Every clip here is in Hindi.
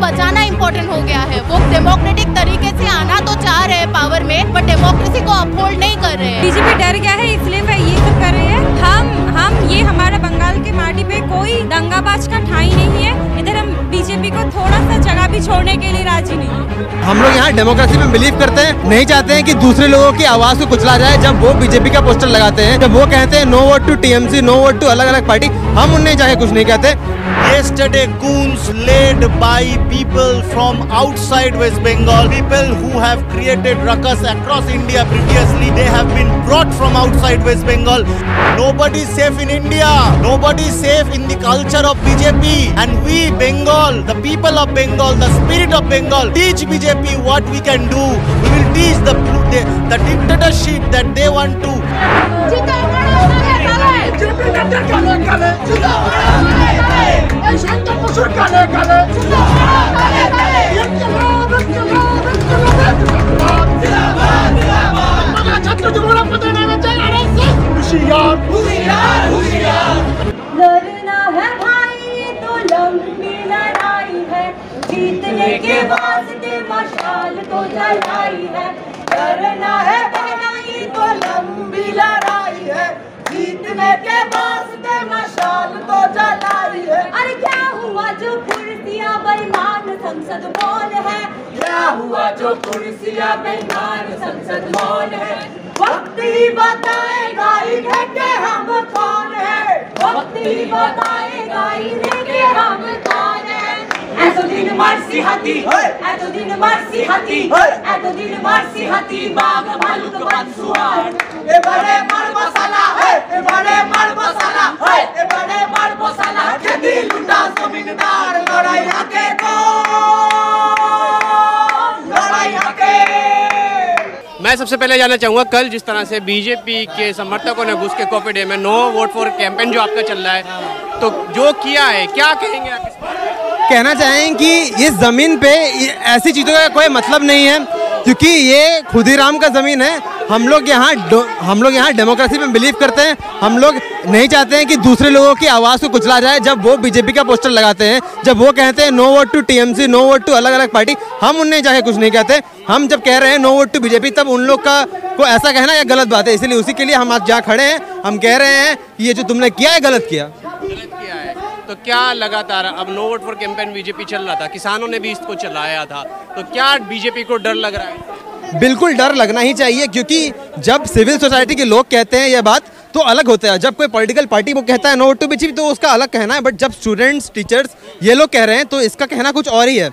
बचाना इम्पोर्टेंट हो गया है। वो डेमोक्रेटिक तरीके से आना तो चाह रहे हैं पावर में, बट डेमोक्रेसी को अपहोल्ड नहीं कर रहे हैं। बीजेपी डर गया है, इसलिए वह ये सब कर रहे हैं। हम ये हमारा बंगाल के माटी पे कोई दंगाबाज का ठाई नहीं है। इधर हम बीजेपी को थोड़ा सा जगह भी छोड़ने के लिए राजी नहीं है। हम लोग यहाँ डेमोक्रेसी में बिलीव करते हैं, नहीं चाहते हैं कि दूसरे लोगों की आवाज को कुचला जाए। जब वो बीजेपी का पोस्टर लगाते हैं, जब वो कहते हैं no vote to TMC, no vote to अलग अलग पार्टी, हम उन्हें जाके कुछ नहीं कहते। Yesterday, goons led by people from outside West Bengal, people who have created ruckus across India previously, they have been brought from outside West Bengal. Nobody is safe in India. Nobody is safe in the culture of BJP. And we, Bengal, the people of Bengal, the spirit of Bengal, teach BJP what we can do. We will teach the dictatorship that they want to. लड़ना है भाई तो लंबी लड़ाई है, जीतने के वास्ते मशाल तो जलाई है। लड़ना है भाई तो लंबी लड़ाई है, जीतने के वास्ते मशाल तो जलाई है। अरे क्या हुआ जो कुर्सियां बेईमान संसद मौन है, क्या हुआ जो कुर्सियां बेईमान संसद मौन है। वक्त ही बताएगा इन्हें कि हम कौन है, वक्त ही बताएगा इन्हें कि हम कौन है। এতদিন মারছি হাতি, এতদিন মারছি হাতি, এতদিন মারছি হাতি, বাঘ ভালুক বানসুয়ার। এবারে মারবো সালা, এবারে মারবো সালা, এবারে মারবো সালা। খেদি লুটা জমিনদার, লড়াই হাকে কো, লড়াই हाके। मैं सबसे पहले जानना चाहूँगा, कल जिस तरह से बीजेपी के समर्थकों ने घुस के कॉपी डे में नो वोट फॉर कैंपेन जो आपका चल रहा है, तो जो किया है, क्या कहेंगे आप इस पर? कहना चाहें कि इस जमीन पे ऐसी चीज़ों का कोई मतलब नहीं है, क्योंकि ये खुदीराम का ज़मीन है। हम लोग यहाँ डेमोक्रेसी में बिलीव करते हैं। हम लोग नहीं चाहते हैं कि दूसरे लोगों की आवाज़ को कुचला जाए। जब वो बीजेपी का पोस्टर लगाते हैं, जब वो कहते हैं no vote to TMC, no vote to अलग अलग पार्टी, हम उन्हें जाके कुछ नहीं कहते। हम जब कह रहे हैं नो वोट टू बीजेपी, तब उन लोग का को ऐसा कहना यह गलत बात है। इसलिए उसी के लिए हम आज जहाँ खड़े हैं, हम कह रहे हैं कि ये जो तुमने किया है गलत किया है। तो क्या लगातार अब no vote for campaign BJP चल रहा था, किसानों ने भी इसको चलाया था, तो क्या बीजेपी को डर लग रहा है? बिल्कुल डर लगना ही चाहिए, क्योंकि जब सिविल सोसाइटी के लोग कहते हैं यह बात तो अलग होता है। जब कोई पॉलिटिकल पार्टी वो कहता है नो वोट टू बीजेपी, तो उसका अलग कहना है। बट जब स्टूडेंट्स, टीचर्स ये लोग कह रहे हैं, तो इसका कहना कुछ और ही है।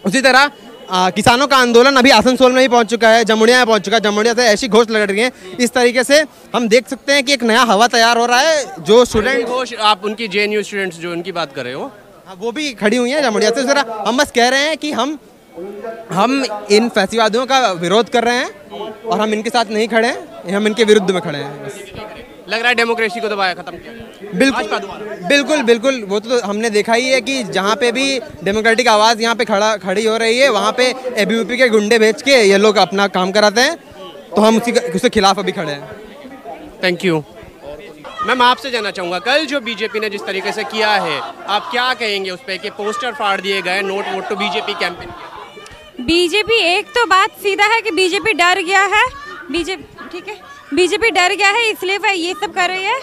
उसी तरह किसानों का आंदोलन अभी आसनसोल में ही पहुंच चुका है, जमुड़िया में पहुंच चुका है। जमुड़िया से ऐसी घोष लग रही है। इस तरीके से हम देख सकते हैं कि एक नया हवा तैयार हो रहा है। जो स्टूडेंट घोष, आप उनकी जेएनयू स्टूडेंट्स जो उनकी बात कर रहे हो, वो भी खड़ी हुई हैं जमुड़िया से। जरा हम बस कह रहे हैं कि हम इन फैसिवादियों का विरोध कर रहे हैं और हम इनके साथ नहीं खड़े हैं, हम इनके विरुद्ध में खड़े हैं। बस लग रहा है डेमोक्रेसी को दबाया, खत्म किया। बिल्कुल वो तो हमने देखा ही है कि जहाँ पे भी डेमोक्रेटिक आवाज़ यहाँ पे खड़ी हो रही है, वहाँ पे एबीवीपी के गुंडे भेज के ये लोग अपना काम कराते हैं। तो हम उसके खिलाफ अभी खड़े हैं। Thank you. मैम, आपसे जानना चाहूँगा, कल जो बीजेपी ने जिस तरीके से किया है, आप क्या कहेंगे उस पर कि पोस्टर फाड़ दिए गए no vote to BJP campaign? BJP, एक तो बात सीधा है कि बीजेपी डर गया है। ठीक है, बीजेपी डर गया है, इसलिए वह ये सब कर रही है।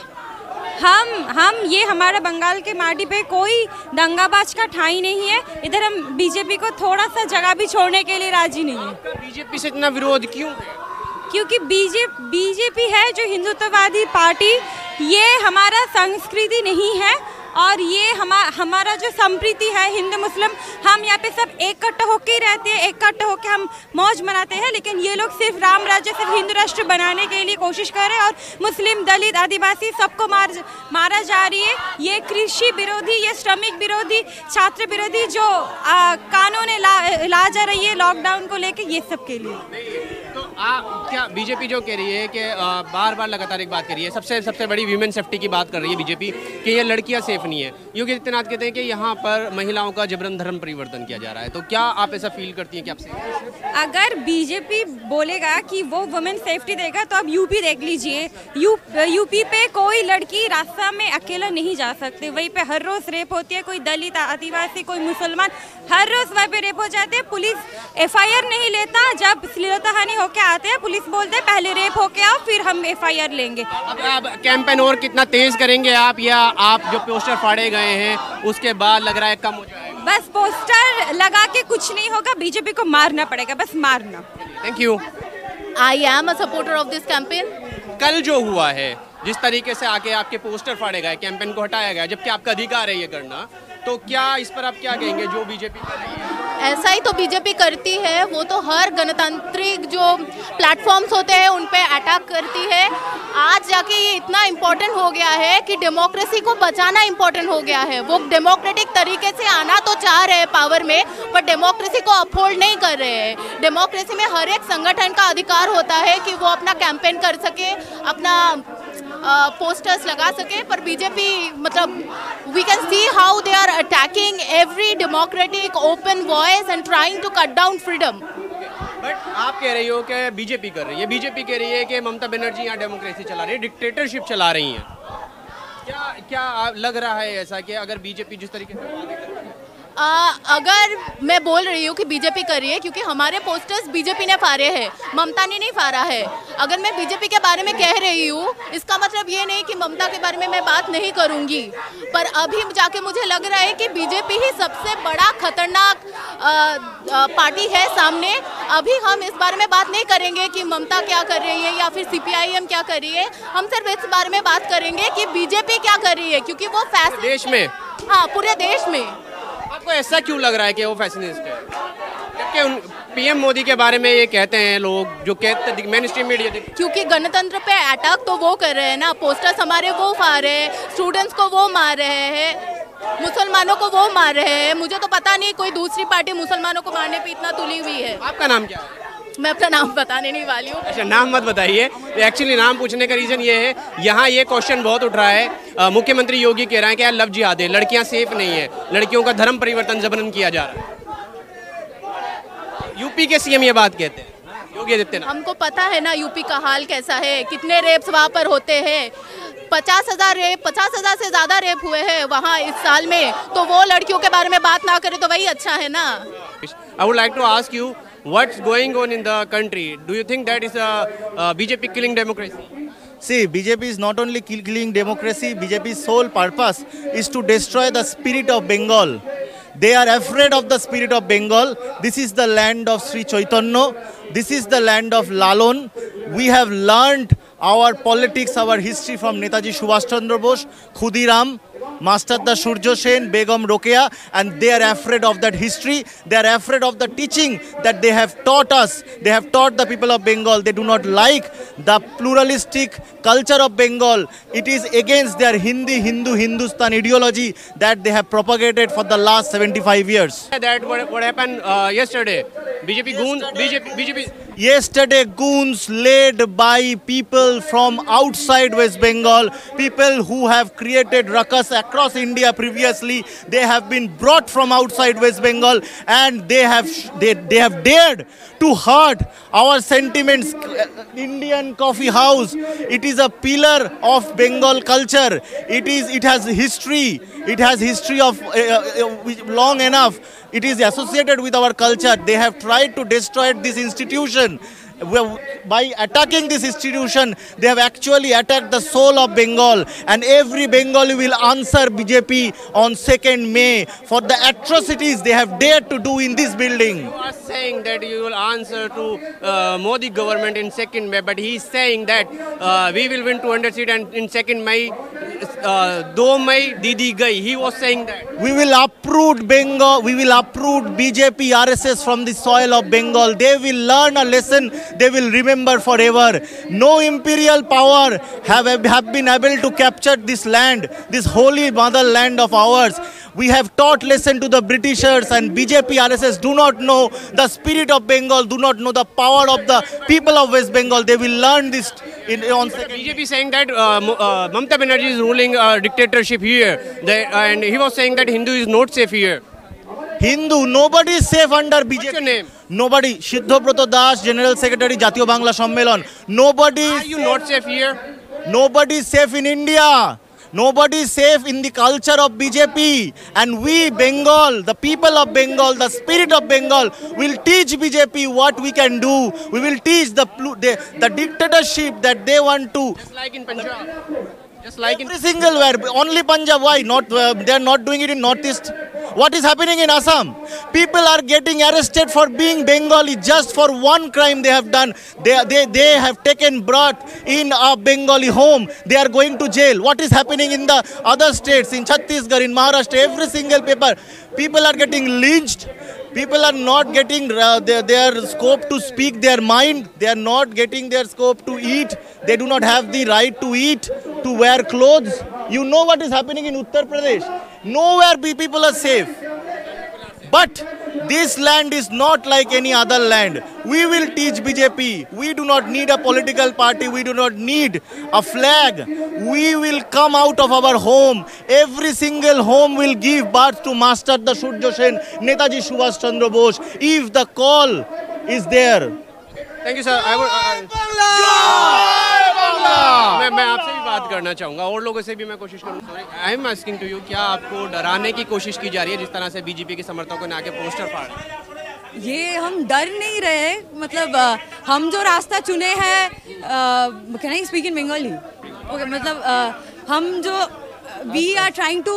हम ये हमारा बंगाल के माटी पे कोई दंगाबाज का ठाई नहीं है। इधर हम बीजेपी को थोड़ा सा जगह भी छोड़ने के लिए राजी नहीं है। बीजेपी से इतना विरोध क्यों है? क्योंकि बीजेपी है जो हिंदुत्ववादी पार्टी, ये हमारा संस्कृति नहीं है। और ये हमारा जो संप्रीति है हिंदू मुस्लिम, हम यहाँ पे सब इकट्ठा होके रहते हैं, इकट्ठा होके हम मौज मनाते हैं। लेकिन ये लोग सिर्फ राम राज्य, सिर्फ हिंदू राष्ट्र बनाने के लिए कोशिश कर रहे हैं और मुस्लिम, दलित, आदिवासी सबको मारा जा रही है। ये कृषि विरोधी, ये श्रमिक विरोधी, छात्र विरोधी जो कानून ला जा रही है लॉकडाउन को लेके, ये सब के लिए। तो आप क्या बीजेपी जो कह रही है कि बार बार लगातार एक बात कर रही है, सबसे बड़ी वीमेन सेफ्टी की बात कर रही है बीजेपी कि ये लड़कियां सेफ नहीं है। योगी आदित्यनाथ कहते हैं कि यहाँ पर महिलाओं का जबरन धर्म परिवर्तन किया जा रहा है। तो क्या आप ऐसा फील करती हैं कि आपसे अगर बीजेपी बोलेगा कि वो वुमेन सेफ्टी देगा तो आप यूपी देख लीजिए। यूपी पे कोई लड़की रास्ता में अकेला नहीं जा सकती, वहीं पे हर रोज रेप होती है। कोई दलित, आदिवासी, कोई मुसलमान, हर रोज वहाँ पे रेप हो जाते हैं। पुलिस FIR नहीं लेता। जब श्लीलता हानि होके आते हैं पुलिस बोलते हैं पहले रेप होके आओ फिर हम FIR लेंगे। अब कैंपेन और कितना तेज करेंगे आप, या आप जो पोस्टर फाड़े गए हैं उसके बाद लग रहा है कम हो जाएगा? बस पोस्टर लगा के कुछ नहीं होगा, बीजेपी को मारना पड़ेगा, बस मारना। Thank you. I am a supporter of this campaign. कल जो हुआ है, जिस तरीके से आके आपके पोस्टर फाड़े गए, कैंपेन को हटाया गया, जबकि आपका अधिकार है ये करना, तो क्या इस पर आप क्या कहेंगे जो बीजेपी कर रही है? ऐसा ही तो बीजेपी करती है, वो तो हर गणतांत्रिक जो प्लेटफॉर्म्स होते हैं उन पे अटैक करती है। आज जाके ये इतना इम्पोर्टेंट हो गया है कि डेमोक्रेसी को बचाना इम्पोर्टेंट हो गया है। वो डेमोक्रेटिक तरीके से आना तो चाह रहे हैं पावर में, पर डेमोक्रेसी को अपहोल्ड नहीं कर रहे हैं। डेमोक्रेसी में हर एक संगठन का अधिकार होता है कि वो अपना कैंपेन कर सके, अपना पोस्टर्स लगा सके, पर बीजेपी मतलब we can see how they are attacking every democratic open voice and trying to cut down freedom. But आप कह रही हो कि बीजेपी कर रही है, बीजेपी कह रही है कि ममता बनर्जी यहाँ डेमोक्रेसी चला रही है, डिक्टेटरशिप चला रही हैं। क्या लग रहा है ऐसा कि अगर बीजेपी जिस तरीके से अगर मैं बोल रही हूँ कि बीजेपी कर रही है क्योंकि हमारे पोस्टर्स बीजेपी ने फाड़े हैं, ममता ने नहीं फाड़ा है। अगर मैं बीजेपी के बारे में कह रही हूँ इसका मतलब ये नहीं कि ममता के बारे में मैं बात नहीं करूँगी, पर अभी जाके मुझे लग रहा है कि बीजेपी ही सबसे बड़ा खतरनाक पार्टी है सामने। अभी हम इस बारे में बात नहीं करेंगे कि ममता क्या कर रही है या फिर CPIM क्या कर रही है, हम सिर्फ इस बारे में बात करेंगे कि बीजेपी क्या कर रही है, क्योंकि वो फैसले देश में, हाँ पूरे देश में। आपको ऐसा क्यों लग रहा है कि वो फैशनिस्ट है, जबकि PM मोदी के बारे में ये कहते हैं लोग, जो कहते मेन स्ट्रीम मीडिया, क्योंकि गणतंत्र पे अटैक तो वो कर रहे हैं ना, पोस्टर्स हमारे वो फाड़ रहे हैं, स्टूडेंट्स को वो मार रहे हैं, मुसलमानों को वो मार रहे हैं। मुझे तो पता नहीं कोई दूसरी पार्टी मुसलमानों को मारने पे इतना तुली हुई है। आपका नाम क्या है? मैं अपना नाम बताने नहीं वाली हूँ। अच्छा, नाम मत बताइए। एक्चुअली नाम पूछने का रीज़न ये है, यहाँ ये क्वेश्चन बहुत उठ रहा है। मुख्यमंत्री योगी कह रहे हैं कि यार लव जिहाद है, लड़कियाँ सेफ नहीं है, लड़कियों का धर्म परिवर्तन जबरन किया जा रहा है। यूपी के CM ये बात कहते हैं, योगी आदित्यनाथ। हमको पता है ना यूपी का हाल कैसा है, कितने रेप्स वहाँ पर होते हैं। 50,000 से ज़्यादा रेप हुए हैं वहाँ इस साल में, तो वो लड़कियों के बारे में बात ना करे तो वही अच्छा है ना। I would like to ask you, what's going on in the country? Do you think that is BJP killing democracy? See, BJP is not only killing democracy, BJP's sole purpose is to destroy the spirit of Bengal. They are afraid of the spirit of Bengal. This is the land of Sri Chaitanya. This is the land of Lalon. We have learned our politics, our history from Netaji Subhash Chandra Bose, Khudiram, Master Surya Sen, Begum Rokeya, and they are afraid of that history. They are afraid of the teaching that they have taught us. They have taught the people of Bengal. They do not like the pluralistic culture of Bengal. It is against their Hindustan ideology that they have propagated for the last 75 years. That what happened yesterday? BJP. Yesterday, goons led by people from outside West Bengal, people who have created ruckus across India previously, they have been brought from outside West Bengal, and they have dared to hurt our sentiments. Indian Coffee House, it is a pillar of Bengal culture. It has history. It has history of long enough. It is associated with our culture. They have tried to destroy this institution. By attacking this institution, they have actually attacked the soul of Bengal, and every Bengali will answer BJP on 2nd May for the atrocities they have dared to do in this building. You are saying that you will answer to Modi government in 2nd May, but he is saying that we will win 200 seats and in 2nd May, 2 May Didi Gai. He was saying that. We will uproot Bengal, we will uproot BJP RSS from the soil of Bengal. They will learn a lesson. They will remember forever. No imperial power have been able to capture this land, this holy motherland of ours. We have taught lesson to the Britishers, and BJP RSS do not know the spirit of Bengal, do not know the power of the people of West Bengal. They will learn this on second. BJP saying that Mamata Banerjee is ruling dictatorship here, and he was saying that Hindu is not safe here. Hindu, nobody is safe under BJP. What's your name? Nobody. Siddhobrata Das, General Secretary, Jatiyo Bangla Sammelan. Nobody. Are you not safe here? Nobody is safe in India. Nobody is safe in the culture of BJP. And we, Bengal, the people of Bengal, the spirit of Bengal, will teach BJP what we can do. We will teach the dictatorship that they want to. Just like in Punjab. Just like in Every single where. Only Punjab. Why? They are not doing it in Northeast. What is happening in Assam? People are getting arrested for being Bengali just for one crime they have done. They have brought in a Bengali home. They are going to jail. What is happening in the other states, in Chhattisgarh, in Maharashtra, every single paper, people are getting lynched. People are not getting their scope to speak their mind. They are not getting their scope to eat. They do not have the right to eat, to wear clothes. You know what is happening in Uttar Pradesh. Nowhere people are safe. But this land is not like any other land. We will teach BJP. We do not need a political party. We do not need a flag. We will come out of our home. Every single home will give birth to Master the Surya Sen, Netaji Subhash Chandra Bose, if the call is there. Thank you sir. मैं आपसे भी बात करना चाहूँगा और लोगों से भी मैं कोशिश करूँगा। I am asking to you, क्या आपको डराने की कोशिश की जा रही है जिस तरह से बीजेपी के समर्थकों ने आके पोस्टर फाड़? ये हम डर नहीं रहे, मतलब हम जो रास्ता चुने हैं, can I speak in Bengali? Okay, मतलब हम जो we are trying to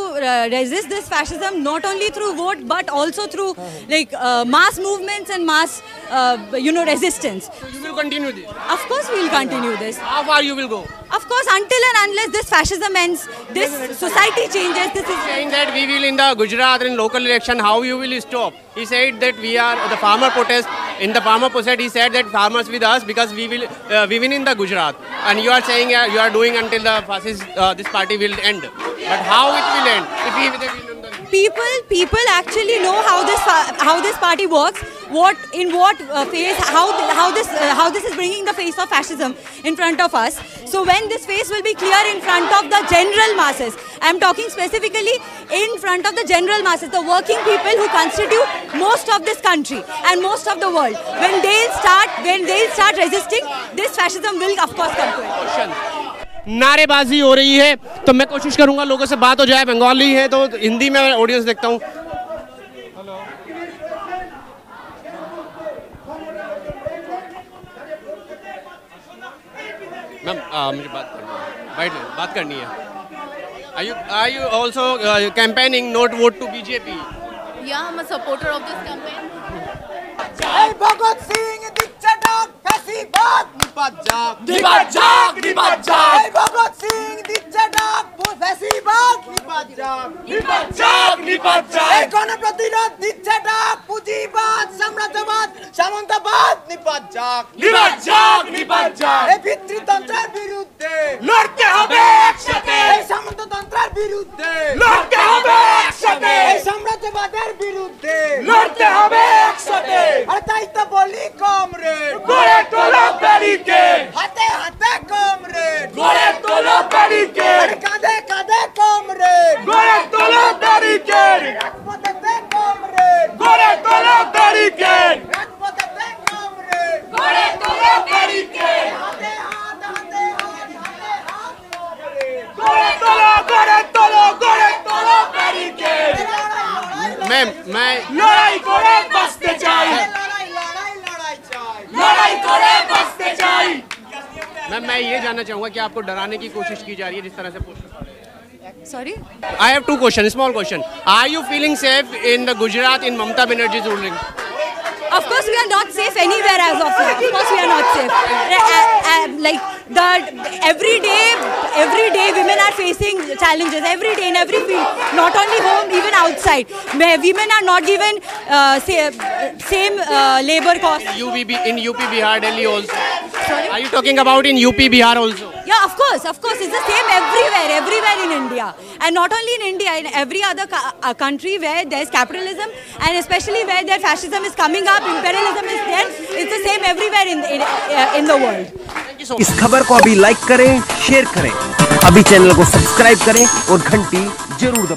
resist this fascism not only through vote but also through like mass movements and mass resistance. So you will continue this? Of course we will continue this. How far you will go? Of course, until and unless this fascism ends, this society changes. This is saying that we will in the Gujarat in local election. How you will stop? He said that we are the farmer protest. In the farmer protest, he said that farmers with us because we will we win in the Gujarat. And you are saying you are doing until the fascist this party will end. But how it will end? If we people actually know how this party works. What phase? How this is bringing the face of fascism in front of us. So when this face will be clear in front of the general masses, I am talking specifically in front of the general masses, the working people who constitute most of this country and most of the world. When they'll start resisting, this fascism will of course come to it. नारेबाजी हो रही है, तो मैं कोशिश करूंगा लोगों से बात हो जाए। बंगाली है तो हिंदी में ऑडियंस देखता हूँ। मैम मुझे बात करनी है। Are you also campaigning not vote to BJP? Yeah, I'm a supporter of this campaign. जय भगत सिंह दीक्षादाग फैसीबाद निपात जाग जय भगत सिंह दीक्षादाग फैसीबाद निपात जाग এই গণপ্রতিরোধ দীক্ষাদাগ পুঁজিবাদ সাম্রাজ্যবাদ সামন্তবাদ নিপাত জাগ এই পিতৃতন্ত্রের বিরুদ্ধে লড়তে হবে একসাথে এই সামন্ততন্ত্রের বিরুদ্ধে লড়তে হবে একসাথে এই সাম্রাজ্যবাদের বিরুদ্ধে লড়তে হবে একসাথে আর তাই তো বলি কমরেড গড়ে তোলো ব্যারিকেড হাতে হাতে কমরেড গড়ে তোলো ব্যারিকেড কাঁধে কাঁধে কমরেড গড়ে তোলো ব্যারিকেড রাজপথেতে কমরেড গড়ে তোলো ব্যারিকেড রাজপথেতে কমরেড গড়ে তোলো ব্যারিকেড হাতে হাত হাতে হাত হাতে হাত কমরেড গড়ে তোলো ব্যারিকেড मैं লড়াই করে বাঁচতে চাই लड़ाई करे बचते जाए। मैं ये जानना चाहूंगा कि आपको डराने की कोशिश की जा रही है जिस तरह से poster. Sorry? I have two questions, small question. Are you feeling safe in the Gujarat in Mamata Banerjee's ruling? Of course, we are not safe anywhere as of now. Of course, we are not safe. Every day, women are facing challenges. Every day in every field, not only home, even outside. Women are not given same labor cost. In UP, Bihar, Delhi also. Sorry? Are you talking about in UP, Bihar also? Yeah, of course, it's the same everywhere in India, and not only in India, in every other country where there's capitalism, and especially where there fascism is coming up, imperialism is there. It's the same everywhere in the world. इस खबर को अभी लाइक करें, शेयर करें, अभी चैनल को सब्सक्राइब करें और घंटी जरूर दबाएं।